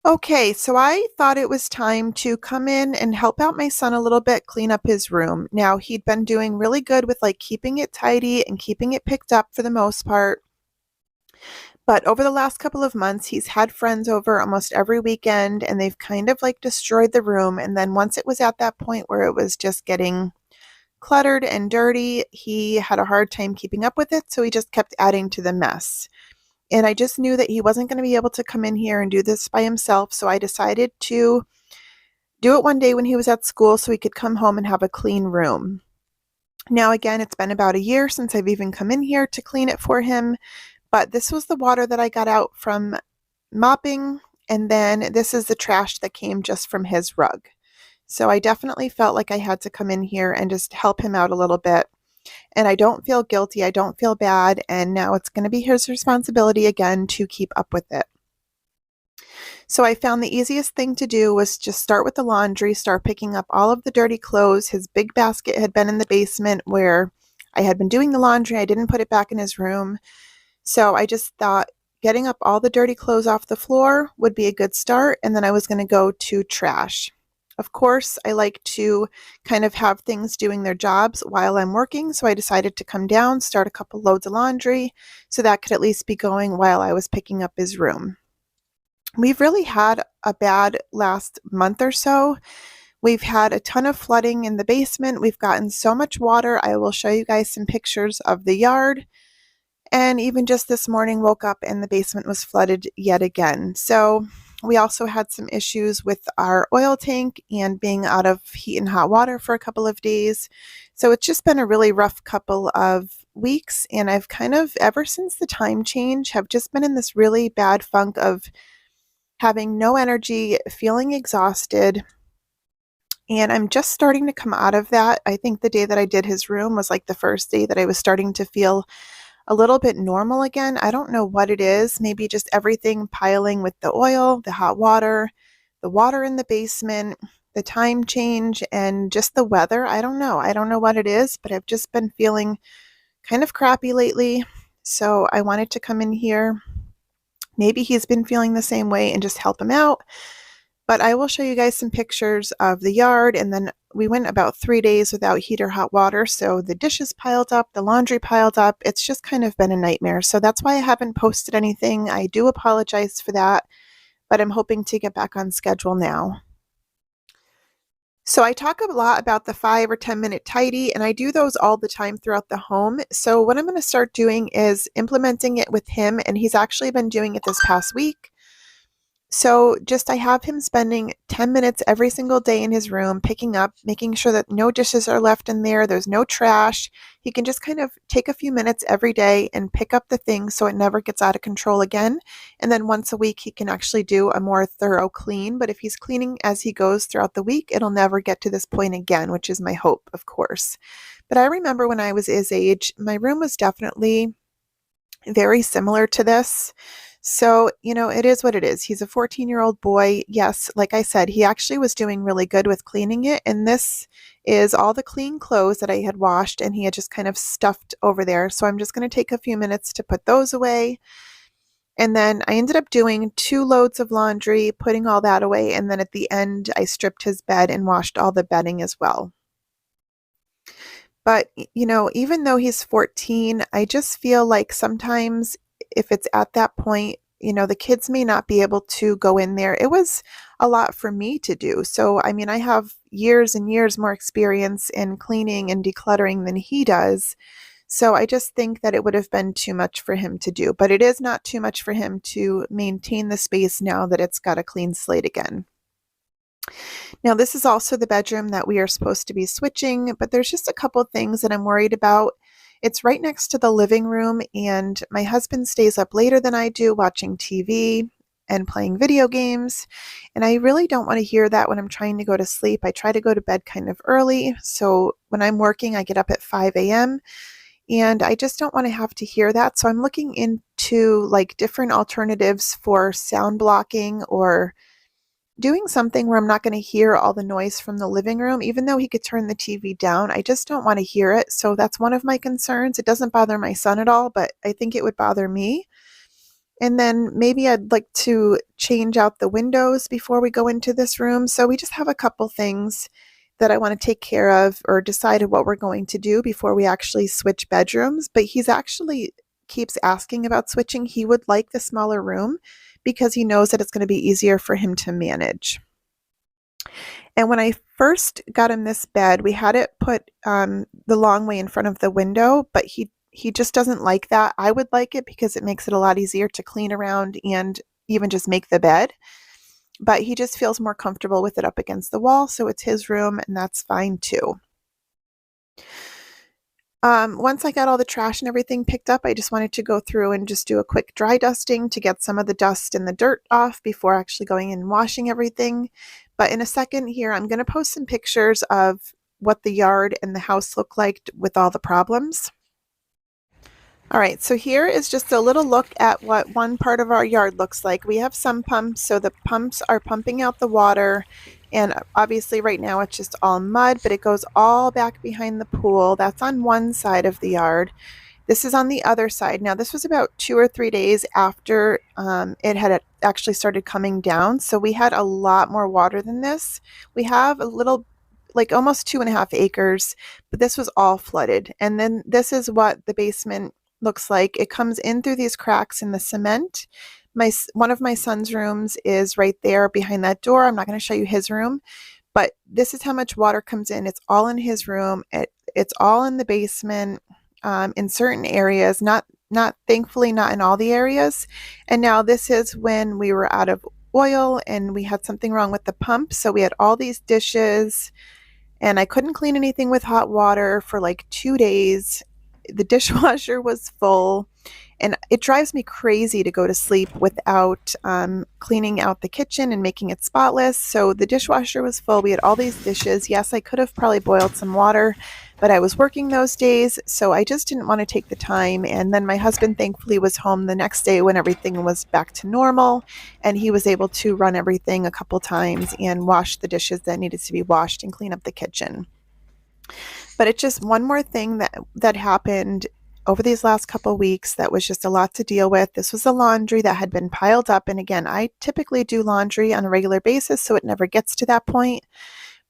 Okay, so I thought it was time to come in and help out my son a little bit, clean up his room. Now, he'd been doing really good with like keeping it tidy and keeping it picked up for the most part. But over the last couple of months, he's had friends over almost every weekend and they've kind of like destroyed the room. And then once it was at that point where it was just getting cluttered and dirty, he had a hard time keeping up with it. So he just kept adding to the mess. And I just knew that he wasn't going to be able to come in here and do this by himself. So I decided to do it one day when he was at school so he could come home and have a clean room. Now, again, it's been about a year since I've even come in here to clean it for him, but this was the water that I got out from mopping, and then this is the trash that came just from his rug. So I definitely felt like I had to come in here and just help him out a little bit. And I don't feel guilty, I don't feel bad, and now it's going to be his responsibility again to keep up with it. So I found the easiest thing to do was just start with the laundry, start picking up all of the dirty clothes. His big basket had been in the basement where I had been doing the laundry. I didn't put it back in his room. So I just thought getting up all the dirty clothes off the floor would be a good start. And then I was going to go to trash. Of course, I like to kind of have things doing their jobs while I'm working. So I decided to come down, start a couple loads of laundry so that could at least be going while I was picking up his room. We've really had a bad last month or so. We've had a ton of flooding in the basement. We've gotten so much water. I will show you guys some pictures of the yard. And even just this morning, woke up and the basement was flooded yet again. So we also had some issues with our oil tank and being out of heat and hot water for a couple of days. So it's just been a really rough couple of weeks. And I've kind of, ever since the time change, have just been in this really bad funk of having no energy, feeling exhausted. And I'm just starting to come out of that. I think the day that I did his room was like the first day that I was starting to feel a little bit normal again. I don't know what it is. Maybe just everything piling with the oil, the hot water, the water in the basement, the time change, and just the weather. I don't know. I don't know what it is, but I've just been feeling kind of crappy lately. So I wanted to come in here. Maybe he's been feeling the same way and just help him out. But I will show you guys some pictures of the yard. And then we went about 3 days without heat or hot water. So the dishes piled up, the laundry piled up. It's just kind of been a nightmare. So that's why I haven't posted anything. I do apologize for that, but I'm hoping to get back on schedule now. So I talk a lot about the 5 or 10 minute tidy, and I do those all the time throughout the home. So what I'm going to start doing is implementing it with him, and he's actually been doing it this past week. So just I have him spending 10 minutes every single day in his room, picking up, making sure that no dishes are left in there, there's no trash. He can just kind of take a few minutes every day and pick up the things so it never gets out of control again. And then once a week, he can actually do a more thorough clean. But if he's cleaning as he goes throughout the week, it'll never get to this point again, which is my hope, of course. But I remember when I was his age, my room was definitely very similar to this. So, it is what it is. He's a 14-year-old boy. Yes, like I said, he actually was doing really good with cleaning it. And this is all the clean clothes that I had washed and he had just kind of stuffed over there. So I'm just going to take a few minutes to put those away. And then I ended up doing 2 loads of laundry, putting all that away. And then at the end, I stripped his bed and washed all the bedding as well. But, even though he's 14, I just feel like sometimes if it's at that point, the kids may not be able to go in there. It was a lot for me to do. So, I mean, I have years and years more experience in cleaning and decluttering than he does. So I just think that it would have been too much for him to do. But it is not too much for him to maintain the space now that it's got a clean slate again. Now, this is also the bedroom that we are supposed to be switching, but there's just a couple things that I'm worried about. It's right next to the living room, and my husband stays up later than I do watching TV and playing video games, and I really don't want to hear that when I'm trying to go to sleep. I try to go to bed kind of early, so when I'm working, I get up at 5 a.m., and I just don't want to have to hear that. So I'm looking into like different alternatives for sound blocking or doing something where I'm not going to hear all the noise from the living room. Even though he could turn the TV down, I just don't want to hear it. So that's one of my concerns. It doesn't bother my son at all, but I think it would bother me. And then maybe I'd like to change out the windows before we go into this room. So we just have a couple things that I want to take care of or decide what we're going to do before we actually switch bedrooms. But he's actually keeps asking about switching. He would like the smaller room because he knows that it's going to be easier for him to manage. And when I first got him this bed, we had it put the long way in front of the window, but he just doesn't like that. I would like it because it makes it a lot easier to clean around and even just make the bed. But he just feels more comfortable with it up against the wall, so it's his room, and that's fine too. Once I got all the trash and everything picked up, I just wanted to go through and just do a quick dry dusting to get some of the dust and the dirt off before actually going and washing everything. But in a second here, I'm going to post some pictures of what the yard and the house look like with all the problems. All right, so here is just a little look at what one part of our yard looks like. We have some pumps, so the pumps are pumping out the water, and obviously right now it's just all mud, but it goes all back behind the pool. That's on one side of the yard. This is on the other side. Now, this was about 2 or 3 days after it had actually started coming down, so we had a lot more water than this. We have a little, like almost 2.5 acres, but this was all flooded. And then this is what the basement looks like. It comes in through these cracks in the cement. One of my son's rooms is right there behind that door. I'm not going to show you his room, but this is how much water comes in. It's all in his room. It's all in the basement, in certain areas, not thankfully not in all the areas. And now this is when we were out of oil and we had something wrong with the pump. So we had all these dishes and I couldn't clean anything with hot water for like 2 days. The dishwasher was full, and it drives me crazy to go to sleep without cleaning out the kitchen and making it spotless. So the dishwasher was full. We had all these dishes. Yes, I could have probably boiled some water, but I was working those days, so I just didn't want to take the time. And then my husband thankfully was home the next day when everything was back to normal, and he was able to run everything a couple times and wash the dishes that needed to be washed and clean up the kitchen. But it's just one more thing that happened over these last couple weeks that was just a lot to deal with. This was the laundry that had been piled up. And again, I typically do laundry on a regular basis, so it never gets to that point.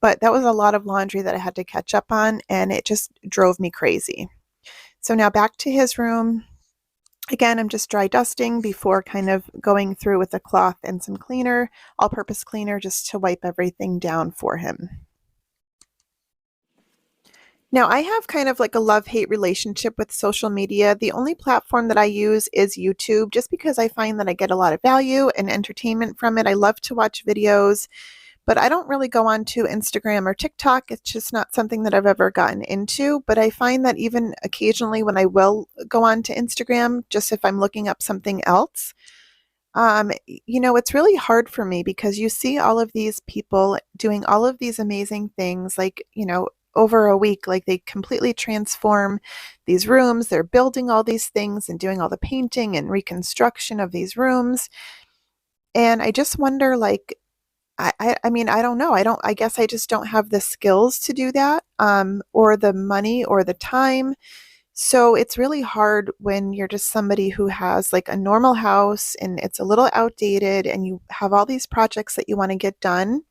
But that was a lot of laundry that I had to catch up on, and it just drove me crazy. So now back to his room. Again, I'm just dry dusting before kind of going through with a cloth and some cleaner, all-purpose cleaner, just to wipe everything down for him. Now, I have kind of like a love-hate relationship with social media. The only platform that I use is YouTube, just because I find that I get a lot of value and entertainment from it. I love to watch videos, but I don't really go on to Instagram or TikTok. It's just not something that I've ever gotten into. But I find that even occasionally when I will go on to Instagram, just if I'm looking up something else, it's really hard for me because you see all of these people doing all of these amazing things, like, over a week, like they completely transform these rooms. They're building all these things and doing all the painting and reconstruction of these rooms. And I just wonder, like, I mean, I don't know. I guess I just don't have the skills to do that, or the money or the time. So it's really hard when you're just somebody who has like a normal house and it's a little outdated and you have all these projects that you want to get done,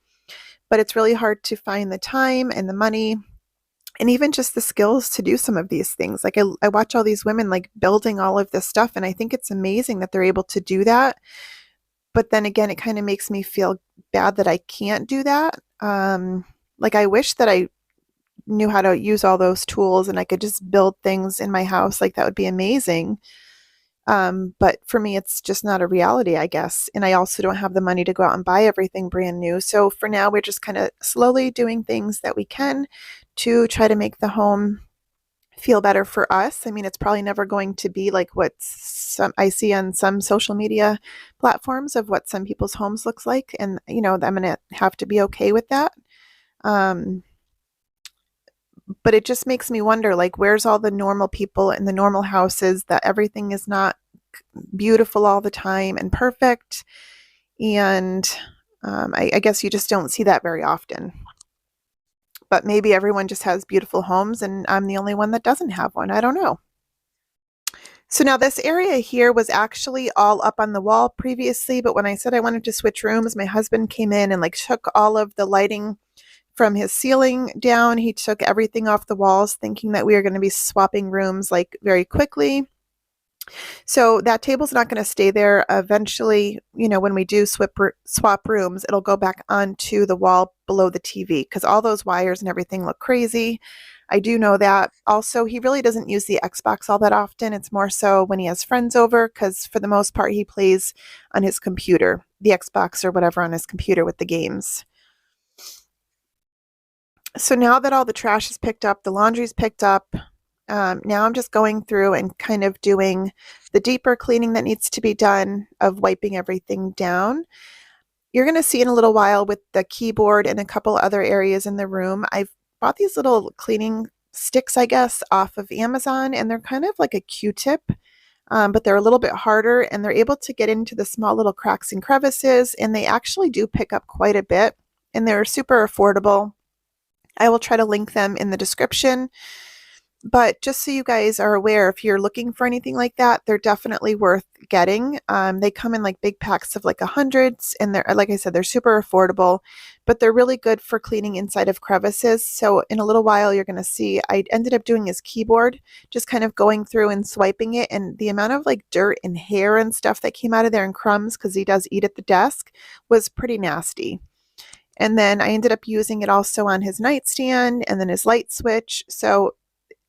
but it's really hard to find the time and the money and even just the skills to do some of these things. Like I watch all these women like building all of this stuff, and I think it's amazing that they're able to do that. But then again, it kind of makes me feel bad that I can't do that. Like I wish that I knew how to use all those tools and I could just build things in my house. Like that would be amazing. But for me, it's just not a reality, I guess. And I also don't have the money to go out and buy everything brand new. So for now, we're just kind of slowly doing things that we can to try to make the home feel better for us. I mean, it's probably never going to be like what I see on some social media platforms of what some people's homes looks like. And, I'm going to have to be okay with that. But it just makes me wonder, like, where's all the normal people in the normal houses that everything is not beautiful all the time and perfect? And I guess you just don't see that very often. But maybe everyone just has beautiful homes and I'm the only one that doesn't have one. I don't know. So now this area here was actually all up on the wall previously, but when I said I wanted to switch rooms, my husband came in and like took all of the lighting from his ceiling down. He took everything off the walls, thinking that we were going to be swapping rooms like very quickly. So that table's not going to stay there. Eventually, when we do swap rooms, it'll go back onto the wall below the TV because all those wires and everything look crazy. I do know that. Also, he really doesn't use the Xbox all that often. It's more so when he has friends over because for the most part, he plays on his computer, the Xbox or whatever on his computer with the games. So now that all the trash is picked up, the laundry's picked up, now I'm just going through and kind of doing the deeper cleaning that needs to be done of wiping everything down. You're going to see in a little while with the keyboard and a couple other areas in the room. I've bought these little cleaning sticks, I guess, off of Amazon, and they're kind of like a Q-tip, but they're a little bit harder, and they're able to get into the small little cracks and crevices, and they actually do pick up quite a bit, and they're super affordable. I will try to link them in the description. But just so you guys are aware, if you're looking for anything like that, they're definitely worth getting. They come in like big packs of like hundreds, and they're, like I said, they're super affordable, but they're really good for cleaning inside of crevices. So in a little while, you're going to see, I ended up doing his keyboard, just kind of going through and swiping it, and the amount of like dirt and hair and stuff that came out of there and crumbs, because he does eat at the desk, was pretty nasty. And then I ended up using it also on his nightstand and then his light switch. So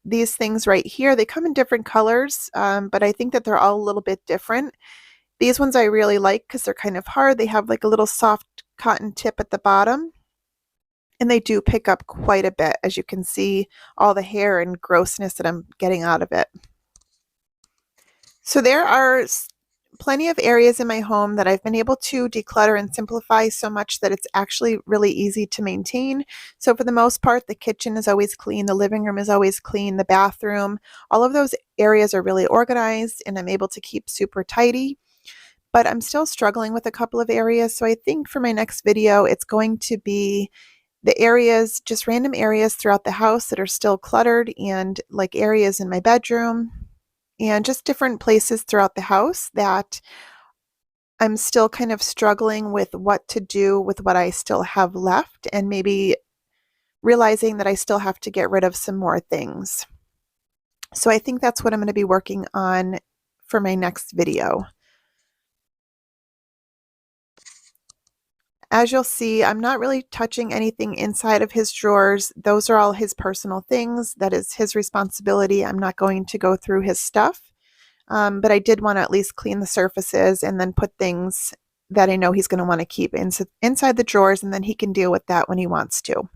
these things right here, they come in different colors, but I think that they're all a little bit different. These ones I really like because they're kind of hard. They have like a little soft cotton tip at the bottom, and they do pick up quite a bit, as you can see all the hair and grossness that I'm getting out of it. So there are plenty of areas in my home that I've been able to declutter and simplify so much that it's actually really easy to maintain. So for the most part, the kitchen is always clean, the living room is always clean, the bathroom, all of those areas are really organized, and I'm able to keep super tidy. But I'm still struggling with a couple of areas. So I think for my next video, it's going to be the areas, just random areas throughout the house that are still cluttered, and like areas in my bedroom, and just different places throughout the house that I'm still kind of struggling with what to do with what I still have left, and maybe realizing that I still have to get rid of some more things. So I think that's what I'm going to be working on for my next video. As you'll see, I'm not really touching anything inside of his drawers. Those are all his personal things. That is his responsibility. I'm not going to go through his stuff. But I did want to at least clean the surfaces and then put things that I know he's going to want to keep inside the drawers, and then he can deal with that when he wants to.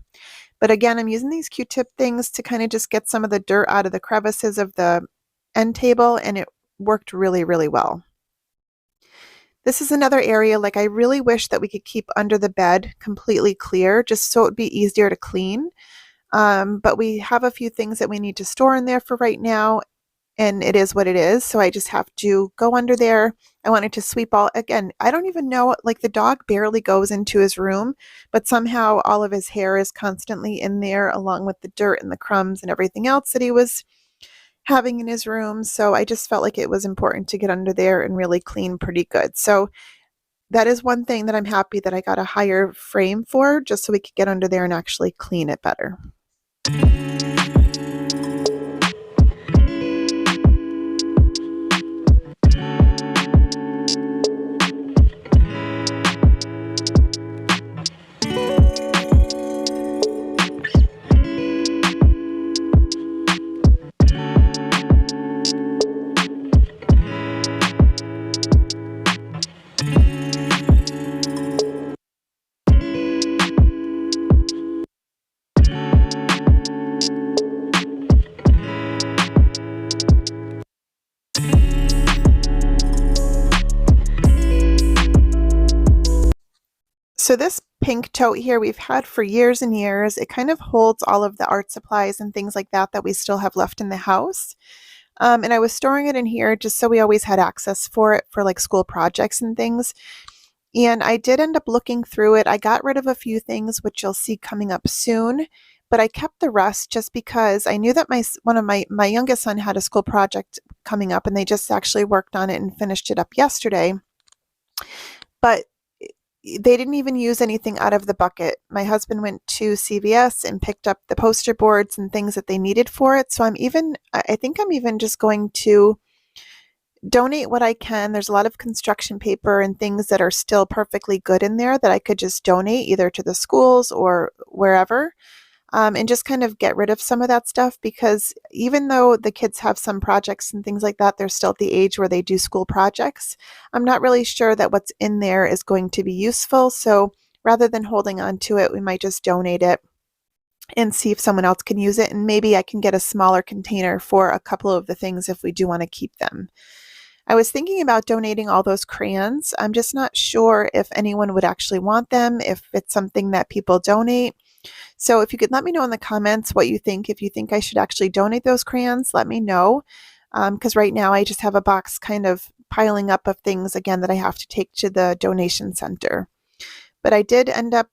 But again, I'm using these Q-tip things to kind of just get some of the dirt out of the crevices of the end table, and it worked really, really well. This is another area, like I really wish that we could keep under the bed completely clear, just so it would be easier to clean. But we have a few things that we need to store in there for right now, and it is what it is. So I just have to go under there. I wanted to sweep again, I don't even know, like the dog barely goes into his room, but somehow all of his hair is constantly in there along with the dirt and the crumbs and everything else that he was having in his room. So I just felt like it was important to get under there and really clean pretty good. So that is one thing that I'm happy that I got a higher frame for, just so we could get under there and actually clean it better. So this pink tote here we've had for years and years. It kind of holds all of the art supplies and things like that that we still have left in the house. And I was storing it in here just so we always had access for it for like school projects and things. And I did end up looking through it. I got rid of a few things, which you'll see coming up soon. but I kept the rest just because I knew that one of my youngest son had a school project coming up, and they just actually worked on it and finished it up yesterday. But they didn't even use anything out of the bucket. My husband went to CVS and picked up the poster boards and things that they needed for it. So I think I'm even just going to donate what I can. There's a lot of construction paper and things that are still perfectly good in there that I could just donate either to the schools or wherever. And just kind of get rid of some of that stuff, because even though the kids have some projects and things like that, they're still at the age where they do school projects. I'm not really sure that what's in there is going to be useful. So rather than holding on to it, we might just donate it and see if someone else can use it. And maybe I can get a smaller container for a couple of the things if we do want to keep them. I was thinking about donating all those crayons. I'm just not sure if anyone would actually want them, if it's something that people donate. So if you could let me know in the comments what you think. If you think I should actually donate those crayons, let me know. Because right now I just have a box kind of piling up of things, again, that I have to take to the donation center. But I did end up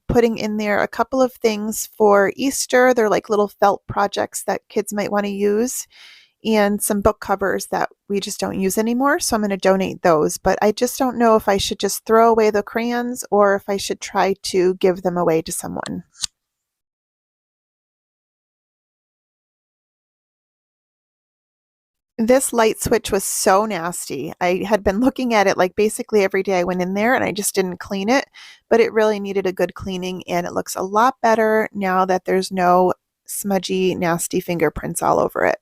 putting in there a couple of things for Easter. They're like little felt projects that kids might want to use, and some book covers that we just don't use anymore. So I'm going to donate those. But I just don't know if I should just throw away the crayons or if I should try to give them away to someone. This light switch was so nasty. I had been looking at it like basically every day I went in there, and I just didn't clean it, but it really needed a good cleaning, and it looks a lot better now that there's no smudgy, nasty fingerprints all over it.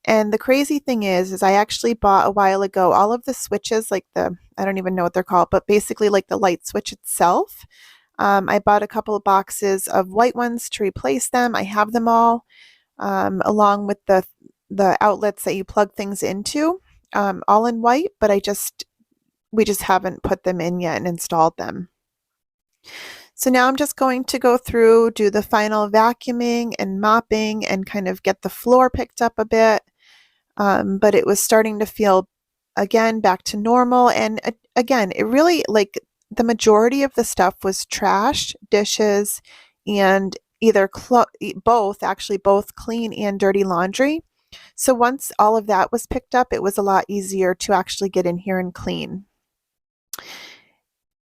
And the crazy thing is I actually bought a while ago all of the switches, like I don't even know what they're called, but basically like the light switch itself. I bought a couple of boxes of white ones to replace them. I have them all, along with the outlets that you plug things into, all in white, but we just haven't put them in yet and installed them. So now I'm just going to go through, do the final vacuuming and mopping and kind of get the floor picked up a bit. But it was starting to feel, again, back to normal. And again, it really, like, the majority of the stuff was trash, dishes, and either both clean and dirty laundry. So once all of that was picked up, it was a lot easier to actually get in here and clean.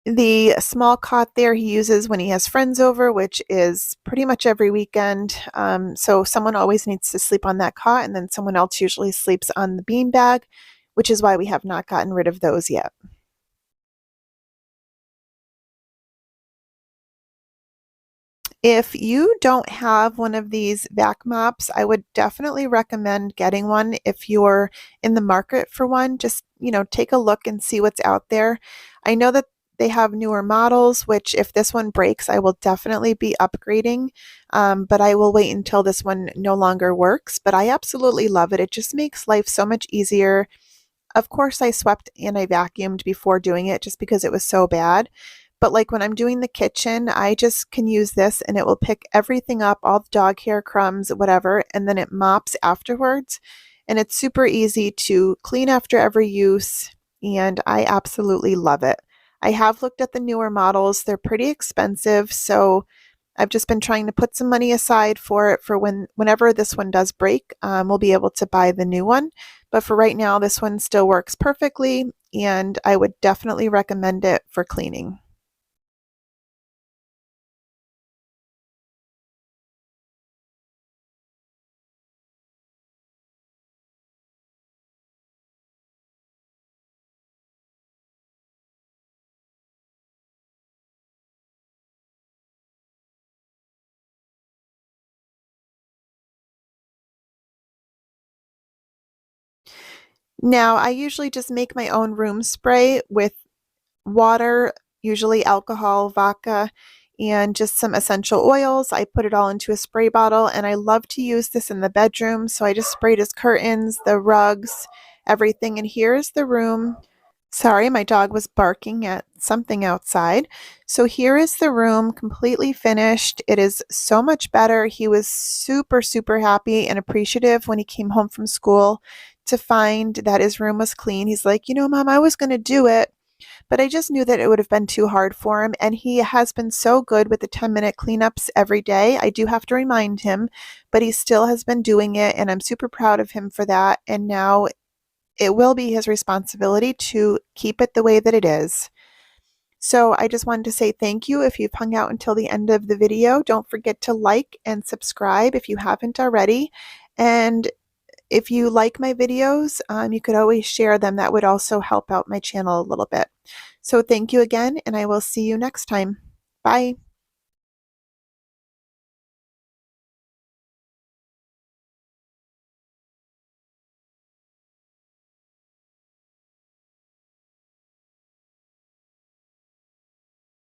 The small cot there he uses when he has friends over, which is pretty much every weekend. So someone always needs to sleep on that cot, and then someone else usually sleeps on the beanbag, which is why we have not gotten rid of those yet. If you don't have one of these vac mops, I would definitely recommend getting one if you're in the market for one. Just, take a look and see what's out there. I know that they have newer models, which if this one breaks, I will definitely be upgrading. But I will wait until this one no longer works. But I absolutely love it. It just makes life so much easier. Of course, I swept and I vacuumed before doing it just because it was so bad. But like when I'm doing the kitchen, I just can use this and it will pick everything up, all the dog hair, crumbs, whatever, and then it mops afterwards. And it's super easy to clean after every use, and I absolutely love it. I have looked at the newer models. They're pretty expensive, so I've just been trying to put some money aside for it for whenever this one does break, we'll be able to buy the new one. But for right now, this one still works perfectly, and I would definitely recommend it for cleaning. Now, I usually just make my own room spray with water, usually alcohol, vodka, and just some essential oils. I put it all into a spray bottle, and I love to use this in the bedroom. So I just sprayed his curtains, the rugs, everything. And here's the room. Sorry, my dog was barking at something outside. So here is the room completely finished. It is so much better. He was super, super happy and appreciative when he came home from school to find that his room was clean. He's like, Mom, I was going to do it, But I just knew that it would have been too hard for him, and he has been so good with the 10-minute cleanups every day. I do have to remind him, but he still has been doing it, and I'm super proud of him for that. And now it will be his responsibility to keep it the way that it is. So I just wanted to say thank you if you've hung out until the end of the video. Don't forget to like and subscribe if you haven't already. And if you like my videos, you could always share them. That would also help out my channel a little bit. So thank you again, and I will see you next time. Bye.